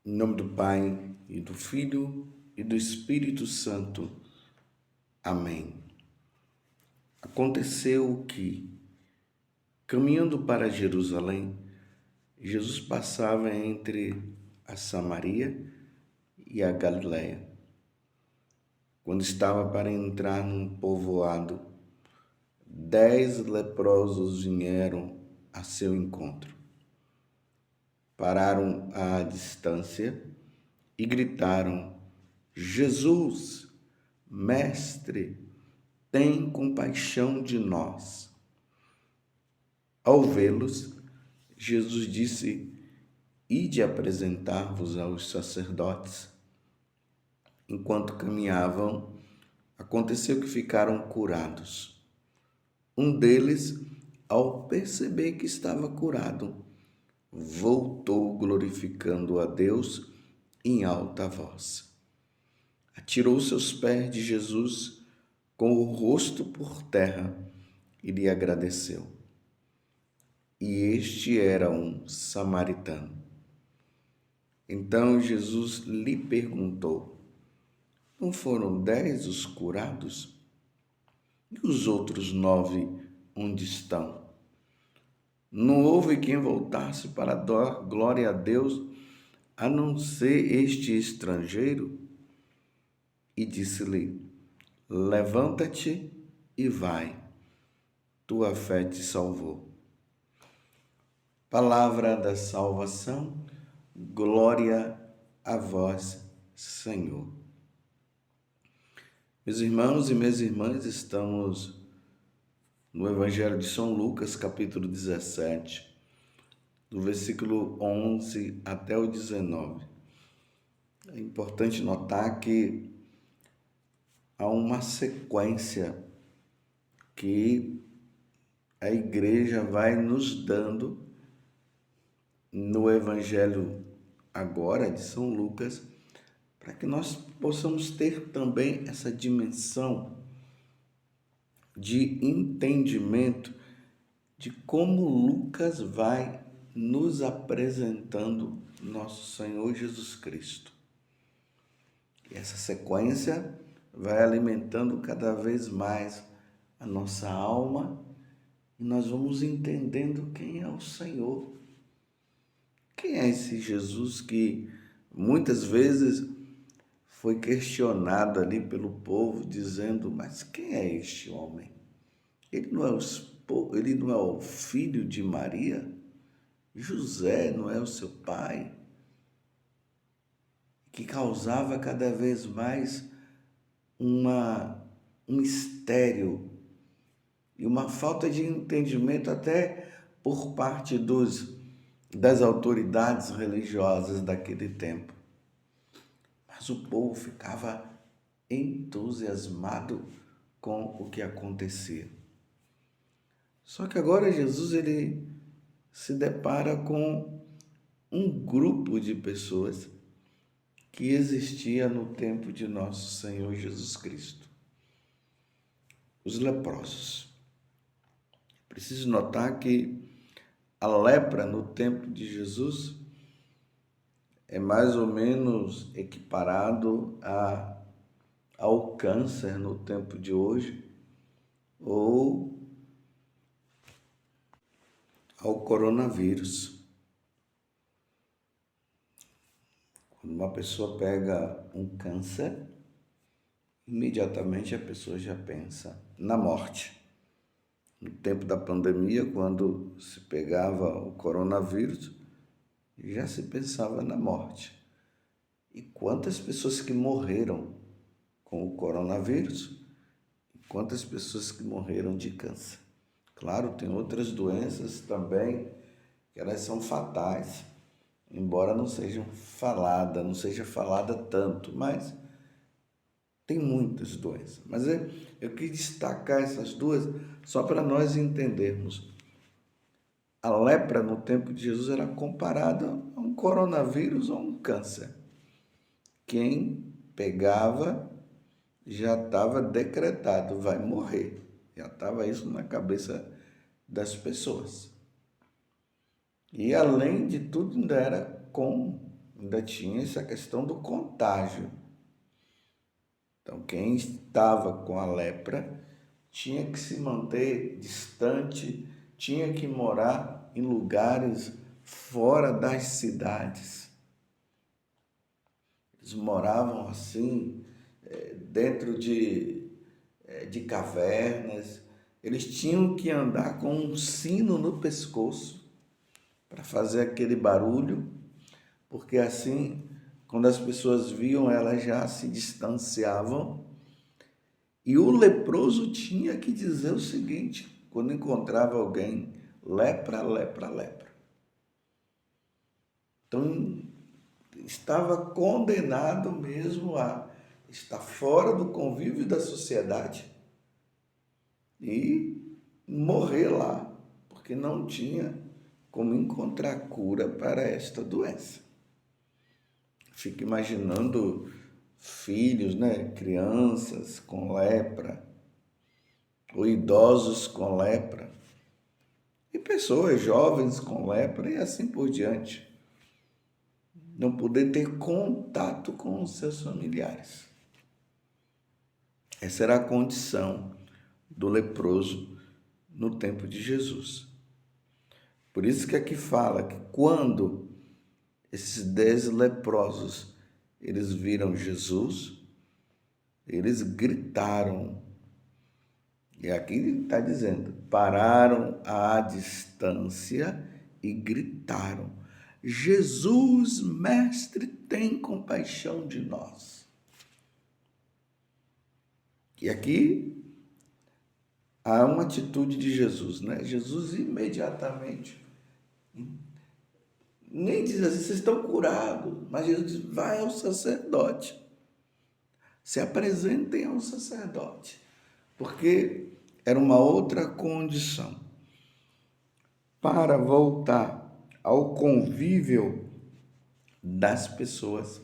Em nome do Pai, e do Filho, e do Espírito Santo. Amém. Aconteceu que, caminhando para Jerusalém, Jesus passava entre a Samaria e a Galiléia. Quando estava para entrar num povoado, 10 leprosos vieram a seu encontro. Pararam à distância e gritaram: Jesus, Mestre, tem compaixão de nós. Ao vê-los, Jesus disse: Ide apresentar-vos aos sacerdotes. Enquanto caminhavam, aconteceu que ficaram curados. Um deles, ao perceber que estava curado, voltou glorificando a Deus em alta voz. Atirou seus pés de Jesus com o rosto por terra e lhe agradeceu. E este era um samaritano. Então Jesus lhe perguntou: Não foram 10 os curados? E os outros 9 onde estão? Não houve quem voltasse para dar glória a Deus, a não ser este estrangeiro? E disse-lhe: Levanta-te e vai, tua fé te salvou. Palavra da salvação, glória a vós, Senhor. Meus irmãos e minhas irmãs, estamos no Evangelho de São Lucas, capítulo 17, do versículo 11 até o 19. É importante notar que há uma sequência que a igreja vai nos dando no Evangelho agora de São Lucas, para que nós possamos ter também essa dimensão de entendimento de como Lucas vai nos apresentando nosso Senhor Jesus Cristo. E essa sequência vai alimentando cada vez mais a nossa alma e nós vamos entendendo quem é o Senhor. Quem é esse Jesus que muitas vezes foi questionado ali pelo povo, dizendo: mas quem é este homem? Ele não é o filho de Maria? José não é o seu pai? Que causava cada vez mais um mistério e uma falta de entendimento até por parte das autoridades religiosas daquele tempo. Mas o povo ficava entusiasmado com o que acontecia. Só que agora Jesus ele se depara com um grupo de pessoas que existia no tempo de nosso Senhor Jesus Cristo. Os leprosos. Preciso notar que a lepra no tempo de Jesus é mais ou menos equiparado ao câncer no tempo de hoje ou ao coronavírus. Quando uma pessoa pega um câncer, imediatamente a pessoa já pensa na morte. No tempo da pandemia, quando se pegava o coronavírus, já se pensava na morte. E quantas pessoas que morreram com o coronavírus e quantas pessoas que morreram de câncer. Claro, tem outras doenças também que elas são fatais, embora não seja falada tanto, mas tem muitas doenças. Mas eu quis destacar essas duas só para nós entendermos. A lepra no tempo de Jesus era comparada a um coronavírus ou um câncer. Quem pegava já estava decretado, vai morrer. Já estava isso na cabeça das pessoas. E além de tudo, ainda era com ainda tinha essa questão do contágio. Então, quem estava com a lepra tinha que se manter distante, tinha que morar em lugares fora das cidades. Eles moravam assim, dentro de cavernas. Eles tinham que andar com um sino no pescoço para fazer aquele barulho, porque assim, quando as pessoas viam, elas já se distanciavam. E o leproso tinha que dizer o seguinte, quando encontrava alguém: lepra, lepra, lepra. Então, estava condenado mesmo a estar fora do convívio da sociedade e morrer lá, porque não tinha como encontrar cura para esta doença. Fico imaginando filhos, né, crianças com lepra, ou idosos com lepra, e pessoas jovens com lepra e assim por diante. Não poder ter contato com os seus familiares. Essa era a condição do leproso no tempo de Jesus. Por isso que aqui fala que quando esses 10 leprosos eles viram Jesus, eles gritaram. E aqui está dizendo, pararam à distância e gritaram: Jesus, mestre, tem compaixão de nós. E aqui há uma atitude de Jesus, né? Jesus imediatamente, nem diz assim, vocês estão curados, mas Jesus diz, vai ao sacerdote, se apresentem ao sacerdote, porque era uma outra condição. Para voltar ao convívio das pessoas,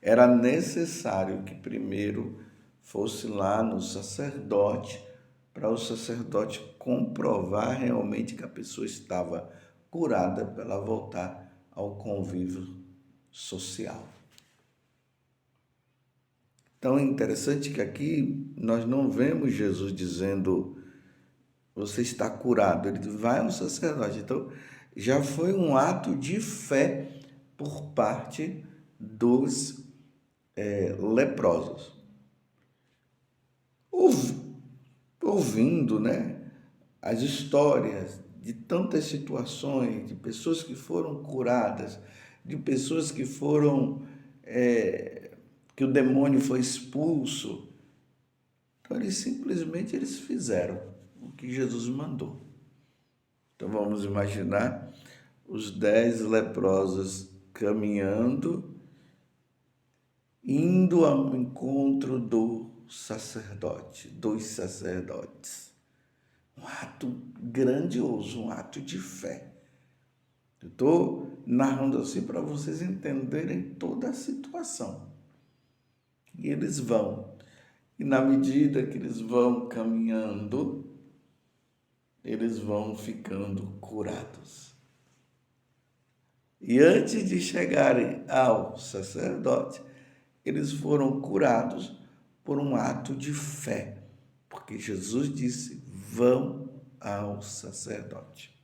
era necessário que primeiro fosse lá no sacerdote, para o sacerdote comprovar realmente que a pessoa estava curada, para ela voltar ao convívio social. Então é interessante que aqui nós não vemos Jesus dizendo, você está curado. Ele vai ao sacerdote. Então já foi um ato de fé por parte dos leprosos. Ouvindo, né, as histórias de tantas situações, de pessoas que foram curadas, de pessoas que foram, que o demônio foi expulso. Então, eles fizeram o que Jesus mandou. Então, vamos imaginar os 10 leprosos caminhando, indo ao encontro do sacerdote, dos sacerdotes. Um ato grandioso, um ato de fé. Eu estou narrando assim para vocês entenderem toda a situação. E eles vão. E na medida que eles vão caminhando, eles vão ficando curados. E antes de chegarem ao sacerdote, eles foram curados por um ato de fé. Porque Jesus disse, vão ao sacerdote.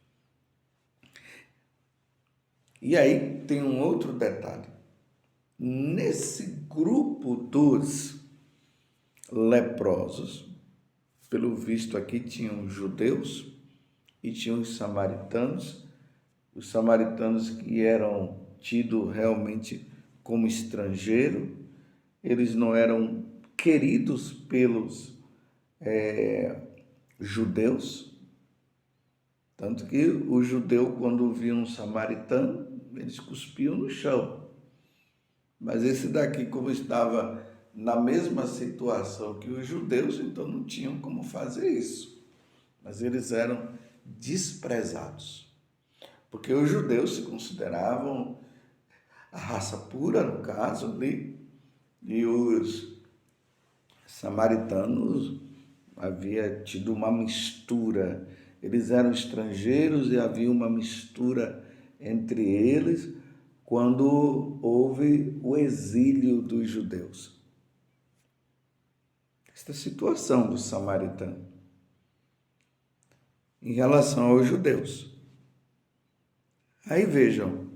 E aí tem um outro detalhe. Nesse grupo dos leprosos, pelo visto aqui tinham judeus e tinham os samaritanos que eram tidos realmente como estrangeiros, eles não eram queridos pelos judeus, tanto que o judeu, quando via um samaritano, eles cuspiam no chão. Mas esse daqui, como estava na mesma situação que os judeus, então não tinham como fazer isso. Mas eles eram desprezados. Porque os judeus se consideravam a raça pura, no caso ali, e os samaritanos havia tido uma mistura. Eles eram estrangeiros e havia uma mistura entre eles, quando houve o exílio dos judeus. Esta situação do samaritano em relação aos judeus. Aí vejam,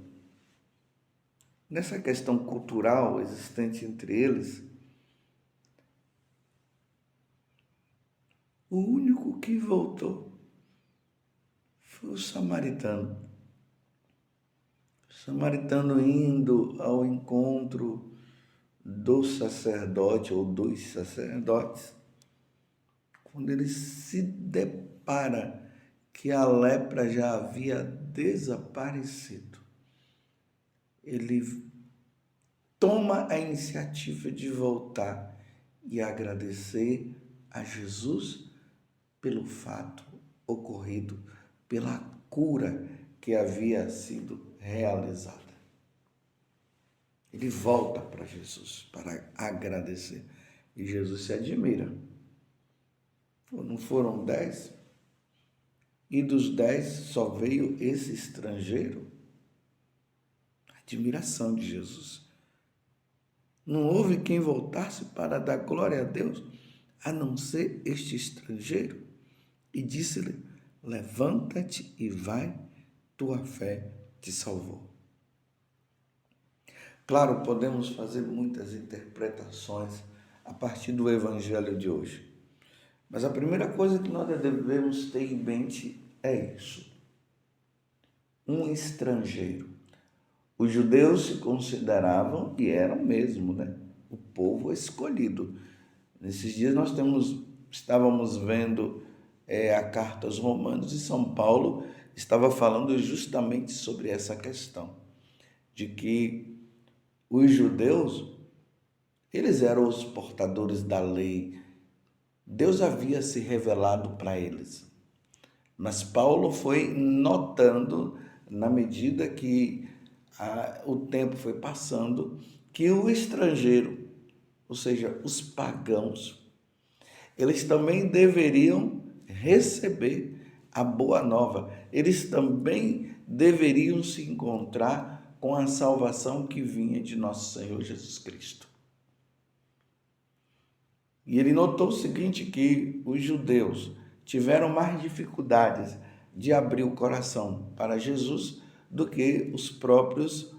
nessa questão cultural existente entre eles, o único que voltou foi o samaritano. O samaritano indo ao encontro do sacerdote ou dos sacerdotes, quando ele se depara que a lepra já havia desaparecido, ele toma a iniciativa de voltar e agradecer a Jesus pelo fato ocorrido, pela cura que havia sido realizada. Ele volta para Jesus para agradecer. E Jesus se admira. Não foram 10? E dos 10 só veio esse estrangeiro? Admiração de Jesus. Não houve quem voltasse para dar glória a Deus, a não ser este estrangeiro. E disse-lhe: levanta-te e vai, tua fé te salvou. Claro, podemos fazer muitas interpretações a partir do evangelho de hoje. Mas a primeira coisa que nós devemos ter em mente é isso. Um estrangeiro. Os judeus se consideravam, e eram mesmo, o povo escolhido. Nesses dias nós estávamos vendo a carta aos Romanos e São Paulo estava falando justamente sobre essa questão, de que os judeus, eles eram os portadores da lei. Deus havia se revelado para eles. Mas Paulo foi notando, na medida que o tempo foi passando, que o estrangeiro, ou seja, os pagãos, eles também deveriam receber a boa nova. Eles também deveriam se encontrar com a salvação que vinha de nosso Senhor Jesus Cristo. E ele notou o seguinte, que os judeus tiveram mais dificuldades de abrir o coração para Jesus do que os próprios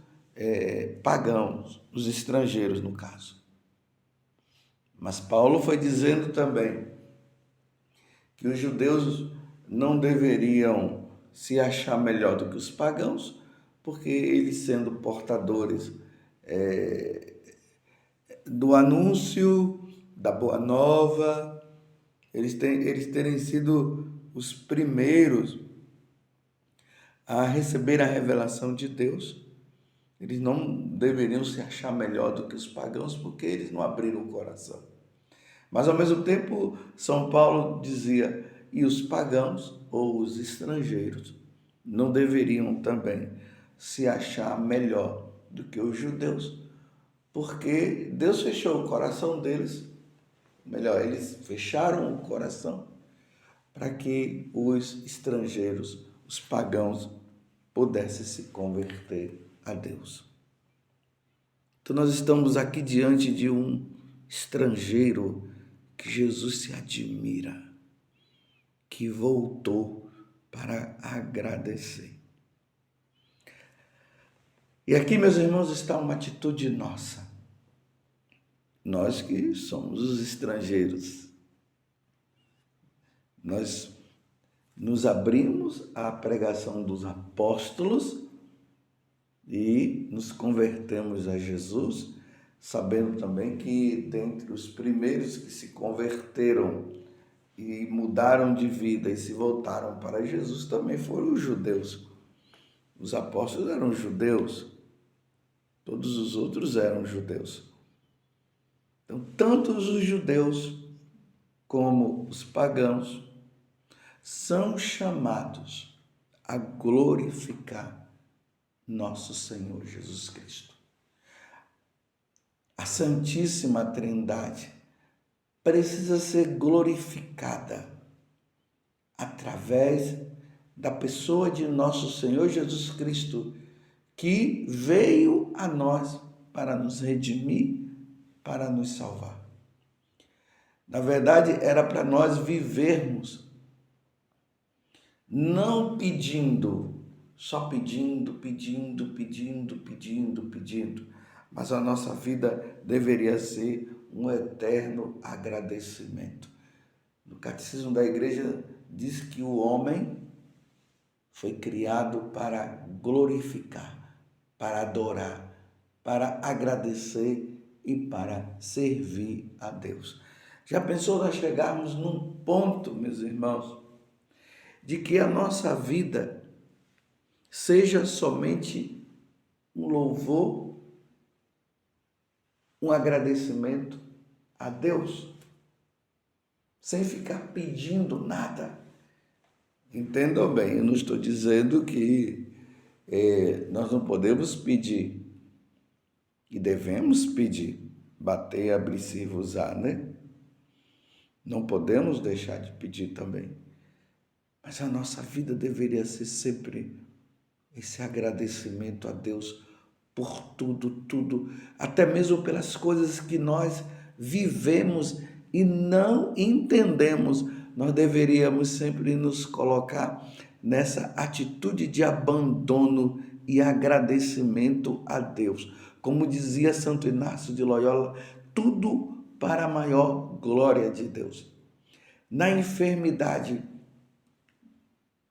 pagãos, os estrangeiros no caso. Mas Paulo foi dizendo também que os judeus não deveriam se achar melhor do que os pagãos, porque eles, sendo portadores do anúncio da boa nova, eles terem sido os primeiros a receber a revelação de Deus, eles não deveriam se achar melhor do que os pagãos, porque eles não abriram o coração. Mas, ao mesmo tempo, São Paulo dizia, e os pagãos ou os estrangeiros não deveriam também se achar melhor do que os judeus, porque Deus fechou o coração deles, melhor, eles fecharam o coração para que os estrangeiros, os pagãos, pudessem se converter a Deus. Então nós estamos aqui diante de um estrangeiro que Jesus se admira, que voltou para agradecer. E aqui, meus irmãos, está uma atitude nossa. Nós que somos os estrangeiros. Nós nos abrimos à pregação dos apóstolos e nos convertemos a Jesus, sabendo também que dentre os primeiros que se converteram e mudaram de vida e se voltaram para Jesus também foram os judeus. Os apóstolos eram judeus, todos os outros eram judeus. Então, tanto os judeus como os pagãos são chamados a glorificar nosso Senhor Jesus Cristo. A Santíssima Trindade precisa ser glorificada através da pessoa de nosso Senhor Jesus Cristo, que veio a nós para nos redimir, para nos salvar. Na verdade, era para nós vivermos, não pedindo, só pedindo, mas a nossa vida deveria ser um eterno agradecimento. No Catecismo da Igreja diz que o homem foi criado para glorificar, para adorar, para agradecer e para servir a Deus. Já pensou nós chegarmos num ponto, meus irmãos, de que a nossa vida seja somente um louvor, um agradecimento a Deus, sem ficar pedindo nada? Entendam bem, eu não estou dizendo que nós não podemos pedir, e devemos pedir, bater, abrir, servir, usar, né? Não podemos deixar de pedir também. Mas a nossa vida deveria ser sempre esse agradecimento a Deus por tudo, até mesmo pelas coisas que nós vivemos e não entendemos. Nós deveríamos sempre nos colocar nessa atitude de abandono e agradecimento a Deus. Como dizia Santo Inácio de Loyola, tudo para a maior glória de Deus. Na enfermidade,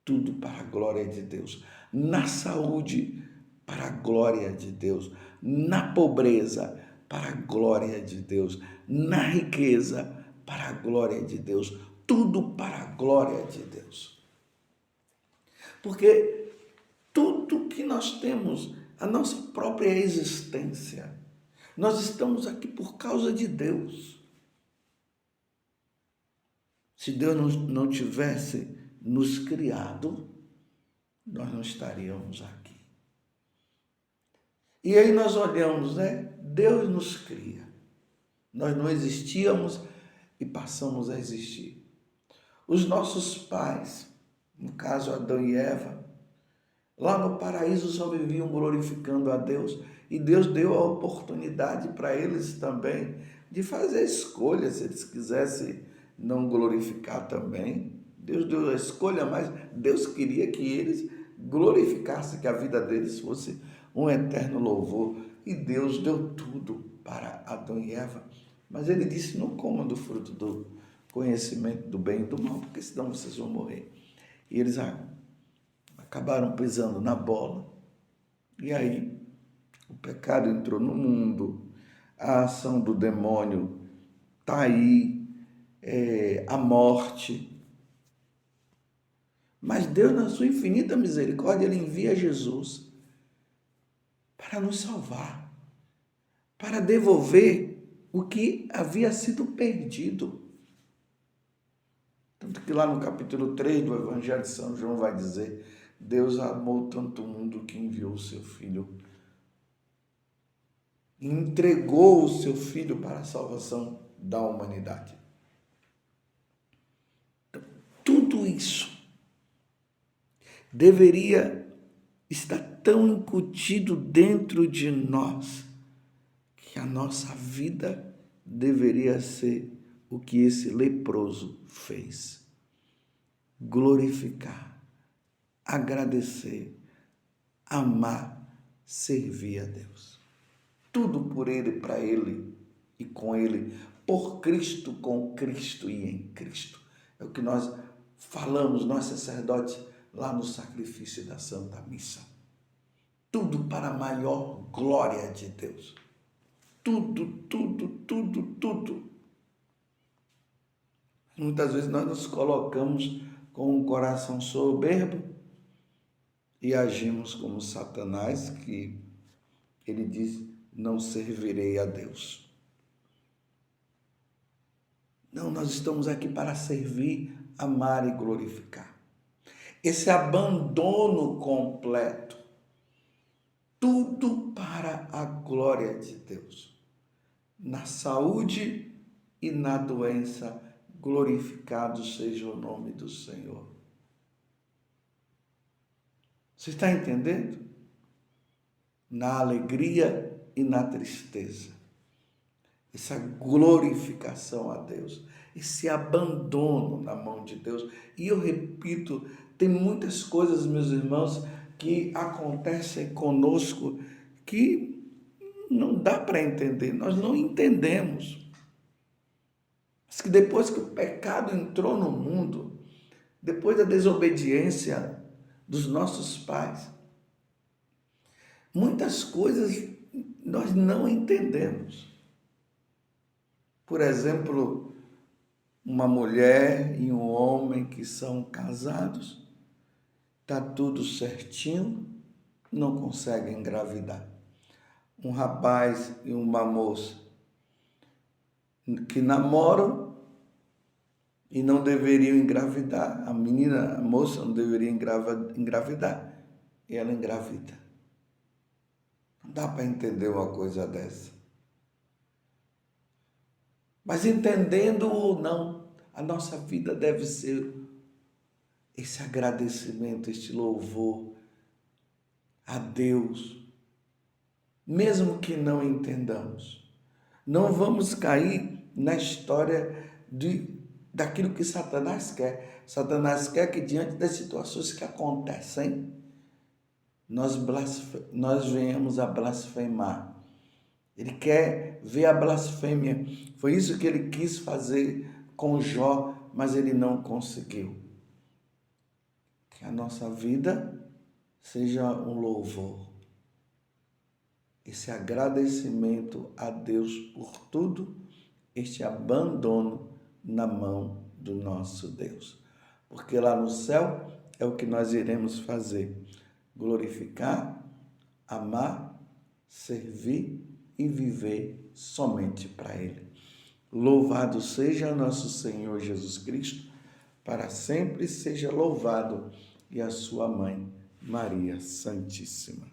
tudo para a glória de Deus. Na saúde, para a glória de Deus. Na pobreza, para a glória de Deus. Na riqueza, para a glória de Deus. Tudo para a glória de Deus. Porque tudo que nós temos, a nossa própria existência, nós estamos aqui por causa de Deus. Se Deus não tivesse nos criado, nós não estaríamos aqui. E aí nós olhamos, né? Deus nos cria. Nós não existíamos e passamos a existir. Os nossos pais, no caso Adão e Eva, lá no paraíso só viviam glorificando a Deus, e Deus deu a oportunidade para eles também de fazer escolha, se eles quisessem não glorificar também. Deus deu a escolha, mas Deus queria que eles glorificassem, que a vida deles fosse um eterno louvor. E Deus deu tudo para Adão e Eva, mas ele disse: não comam do fruto do conhecimento do bem e do mal, porque senão vocês vão morrer. E eles acabaram pisando na bola. E aí o pecado entrou no mundo, a ação do demônio está aí, a morte. Mas Deus, na sua infinita misericórdia, ele envia Jesus para nos salvar, para devolver o que havia sido perdido. Tanto que lá no capítulo 3 do Evangelho de São João vai dizer: Deus amou tanto o mundo que enviou o seu Filho, entregou o seu Filho para a salvação da humanidade. Então, tudo isso deveria estar tão incutido dentro de nós que a nossa vida deveria ser o que esse leproso fez: glorificar, agradecer, amar, servir a Deus. Tudo por Ele, para Ele e com Ele, por Cristo, com Cristo e em Cristo. É o que nós falamos, nós sacerdotes, lá no sacrifício da Santa Missa. Tudo para a maior glória de Deus. Tudo. Muitas vezes nós nos colocamos com um coração soberbo e agimos como Satanás, que ele diz: não servirei a Deus. Não, nós estamos aqui para servir, amar e glorificar. Esse abandono completo, tudo para a glória de Deus. Na saúde e na doença, glorificado seja o nome do Senhor. Você está entendendo? na alegria e na tristeza. Essa glorificação a Deus, esse abandono na mão de Deus. E eu repito, tem muitas coisas, meus irmãos, que acontecem conosco que não dá para entender, nós não entendemos. Mas que depois que o pecado entrou no mundo, depois da desobediência dos nossos pais, muitas coisas nós não entendemos. Por exemplo, uma mulher e um homem que são casados, está tudo certinho, não conseguem engravidar. Um rapaz e uma moça que namoram e não deveriam engravidar. A moça não deveria engravidar e ela engravida. Não dá para entender uma coisa dessa. Mas entendendo ou não, a nossa vida deve ser esse agradecimento, este louvor a Deus, mesmo que não entendamos. Não vamos cair na história daquilo que Satanás quer. Satanás quer que diante das situações que acontecem, nós venhamos a blasfemar. Ele quer ver a blasfêmia. Foi isso que ele quis fazer com Jó, mas ele não conseguiu. Que a nossa vida seja um louvor. Esse agradecimento a Deus por tudo, este abandono na mão do nosso Deus. Porque lá no céu é o que nós iremos fazer. Glorificar, amar, servir e viver somente para Ele. Louvado seja nosso Senhor Jesus Cristo, para sempre seja louvado, e a sua mãe, Maria Santíssima.